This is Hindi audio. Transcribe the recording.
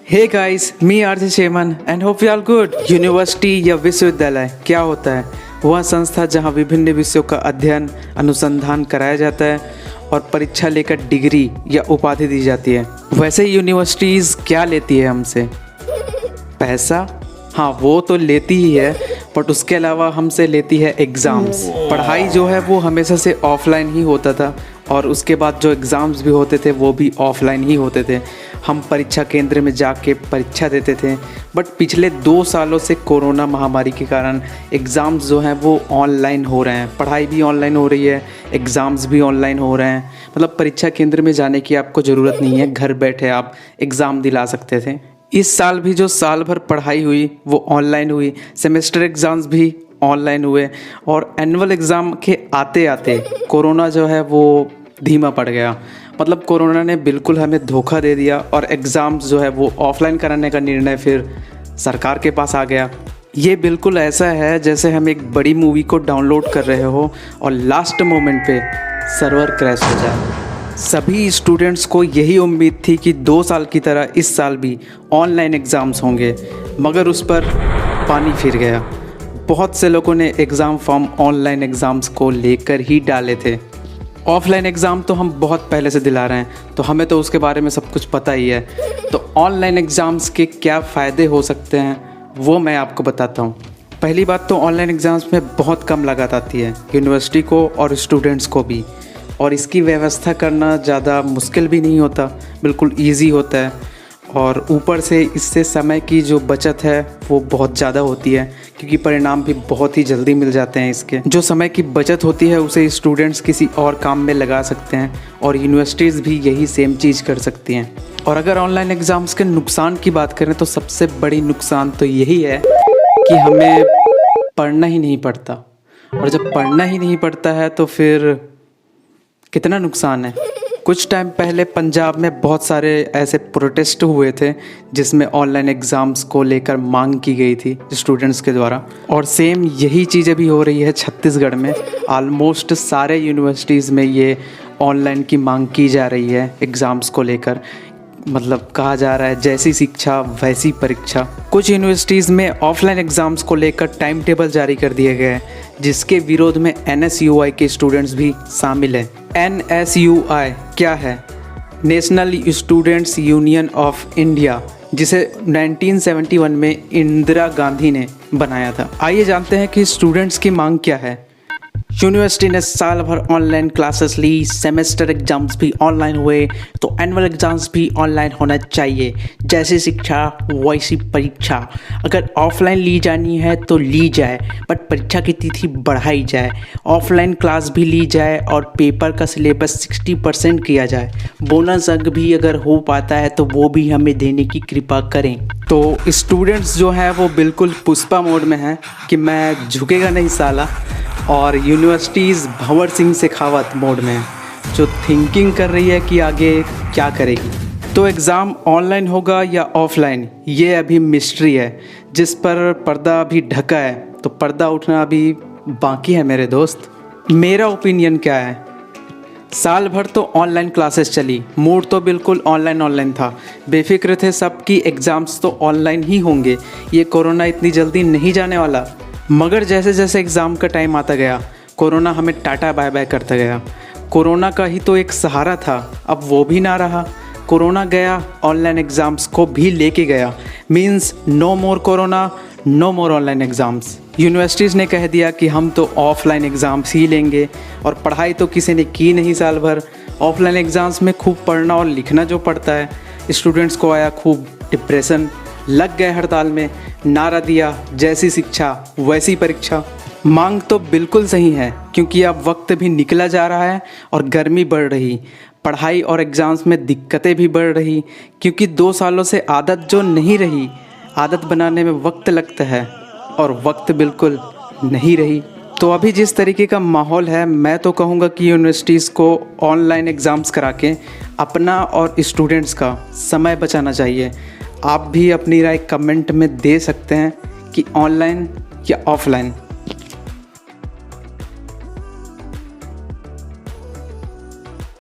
हे गाइस, मी आरजे चेमन and hope you are good. University या विश्वविद्यालय क्या होता है? वह संस्था जहां विभिन्न विषयों का अध्ययन अनुसंधान कराया जाता है और परीक्षा लेकर डिग्री या उपाधि दी जाती है। वैसे यूनिवर्सिटीज़ क्या लेती है हमसे? पैसा? हाँ, वो तो लेती ही है, बट उसके अलावा हमसे लेती है एग्ज़ाम्स। पढ़ाई जो है वो हमेशा से ऑफलाइन ही होता था और उसके बाद जो एग्ज़ाम्स भी होते थे वो भी ऑफलाइन ही होते थे। हम परीक्षा केंद्र में जाके परीक्षा देते थे, बट पिछले 2 सालों से कोरोना महामारी के कारण एग्ज़ाम्स जो हैं वो ऑनलाइन हो रहे हैं। पढ़ाई भी ऑनलाइन हो रही है, एग्ज़ाम्स भी ऑनलाइन हो रहे हैं। मतलब परीक्षा केंद्र में जाने की आपको ज़रूरत नहीं है, घर बैठे आप एग्ज़ाम दिला सकते थे। इस साल भी जो साल भर पढ़ाई हुई वो ऑनलाइन हुई, सेमेस्टर एग्ज़ाम्स भी ऑनलाइन हुए और एनुअल एग्ज़ाम के आते आते कोरोना जो है वो धीमा पड़ गया। मतलब कोरोना ने बिल्कुल हमें धोखा दे दिया और एग्ज़ाम्स जो है वो ऑफलाइन कराने का निर्णय फिर सरकार के पास आ गया। ये बिल्कुल ऐसा है जैसे हम एक बड़ी मूवी को डाउनलोड कर रहे हो और लास्ट मोमेंट पे सर्वर क्रैश हो जाए। सभी स्टूडेंट्स को यही उम्मीद थी कि 2 साल की तरह इस साल भी ऑनलाइन एग्ज़ाम्स होंगे, मगर उस पर पानी फिर गया। बहुत से लोगों ने एग्ज़ाम फॉर्म ऑनलाइन एग्ज़ाम्स को लेकर ही डाले थे। ऑफ़लाइन एग्ज़ाम तो हम बहुत पहले से दिला रहे हैं, तो हमें तो उसके बारे में सब कुछ पता ही है। तो ऑनलाइन एग्ज़ाम्स के क्या फ़ायदे हो सकते हैं वो मैं आपको बताता हूँ। पहली बात तो ऑनलाइन एग्ज़ाम्स में बहुत कम लागत आती है यूनिवर्सिटी को और स्टूडेंट्स को भी, और इसकी व्यवस्था करना ज़्यादा मुश्किल भी नहीं होता, बिल्कुल ईजी होता है। और ऊपर से इससे समय की जो बचत है वो बहुत ज़्यादा होती है, क्योंकि परिणाम भी बहुत ही जल्दी मिल जाते हैं। इसके जो समय की बचत होती है उसे स्टूडेंट्स किसी और काम में लगा सकते हैं और यूनिवर्सिटीज़ भी यही सेम चीज़ कर सकती हैं। और अगर ऑनलाइन एग्ज़ाम्स के नुकसान की बात करें तो सबसे बड़ी नुकसान तो यही है कि हमें पढ़ना ही नहीं पड़ता, और जब पढ़ना ही नहीं पड़ता है तो फिर कितना नुकसान है। कुछ टाइम पहले पंजाब में बहुत सारे ऐसे प्रोटेस्ट हुए थे जिसमें ऑनलाइन एग्ज़ाम्स को लेकर मांग की गई थी स्टूडेंट्स के द्वारा, और सेम यही चीज़ अभी हो रही है छत्तीसगढ़ में। ऑलमोस्ट सारे यूनिवर्सिटीज़ में ये ऑनलाइन की मांग की जा रही है एग्ज़ाम्स को लेकर। मतलब कहा जा रहा है जैसी शिक्षा वैसी परीक्षा। कुछ यूनिवर्सिटीज़ में ऑफलाइन एग्ज़ाम्स को लेकर टाइम टेबल जारी कर दिए गए हैं, जिसके विरोध में NSUI के स्टूडेंट्स भी शामिल हैं। NSUI क्या है? National students union of India, जिसे 1971 में इंदिरा गांधी ने बनाया था। आइए जानते हैं कि स्टूडेंट्स की मांग क्या है। यूनिवर्सिटी ने साल भर ऑनलाइन क्लासेस ली, सेमेस्टर एग्जाम्स भी ऑनलाइन हुए, तो एनुअल एग्जाम्स भी ऑनलाइन होना चाहिए। जैसी शिक्षा वैसी परीक्षा। अगर ऑफलाइन ली जानी है तो ली जाए, बट परीक्षा की तिथि बढ़ाई जाए। ऑफलाइन क्लास भी ली जाए और पेपर का सिलेबस 60% किया जाए। बोनस अंक भी अगर हो पाता है तो वो भी हमें देने की कृपा करें। तो स्टूडेंट्स जो हैं वो बिल्कुल पुष्पा मोड में हैं कि मैं झुकेगा नहीं साला, और यूनिवर्सिटीज़ भंवर सिंह शेखावत मोड में है जो थिंकिंग कर रही है कि आगे क्या करेगी। तो एग्ज़ाम ऑनलाइन होगा या ऑफलाइन, ये अभी मिस्ट्री है जिस पर पर्दा अभी ढका है, तो पर्दा उठना अभी बाकी है मेरे दोस्त। मेरा ओपिनियन क्या है? साल भर तो ऑनलाइन क्लासेस चली, मूड तो बिल्कुल ऑनलाइन था। बेफिक्र थे सब कि एग्ज़ाम्स तो ऑनलाइन ही होंगे, ये कोरोना इतनी जल्दी नहीं जाने वाला। मगर जैसे जैसे एग्ज़ाम का टाइम आता गया, कोरोना हमें टाटा बाय बाय करता गया। कोरोना का ही तो एक सहारा था, अब वो भी ना रहा। कोरोना गया, ऑनलाइन एग्ज़ाम्स को भी लेके गया। मीन्स नो मोर कोरोना, नो मोर ऑनलाइन एग्ज़ाम्स। यूनिवर्सिटीज़ ने कह दिया कि हम तो ऑफलाइन एग्ज़ाम्स ही लेंगे, और पढ़ाई तो किसी ने की नहीं साल भर। ऑफलाइन एग्ज़ाम्स में खूब पढ़ना और लिखना जो पड़ता है, स्टूडेंट्स को आया खूब डिप्रेशन। लग गए हड़ताल में, नारा दिया जैसी शिक्षा वैसी परीक्षा। मांग तो बिल्कुल सही है, क्योंकि अब वक्त भी निकला जा रहा है और गर्मी बढ़ रही, पढ़ाई और एग्ज़ाम्स में दिक्कतें भी बढ़ रही, क्योंकि 2 सालों से आदत जो नहीं रही, आदत बनाने में वक्त लगता है और वक्त बिल्कुल नहीं रही। तो अभी जिस तरीके का माहौल है, मैं तो कहूँगा कि यूनिवर्सिटीज़ को ऑनलाइन एग्ज़ाम्स करा के अपना और स्टूडेंट्स का समय बचाना चाहिए। आप भी अपनी राय कमेंट में दे सकते हैं कि ऑनलाइन या ऑफलाइन।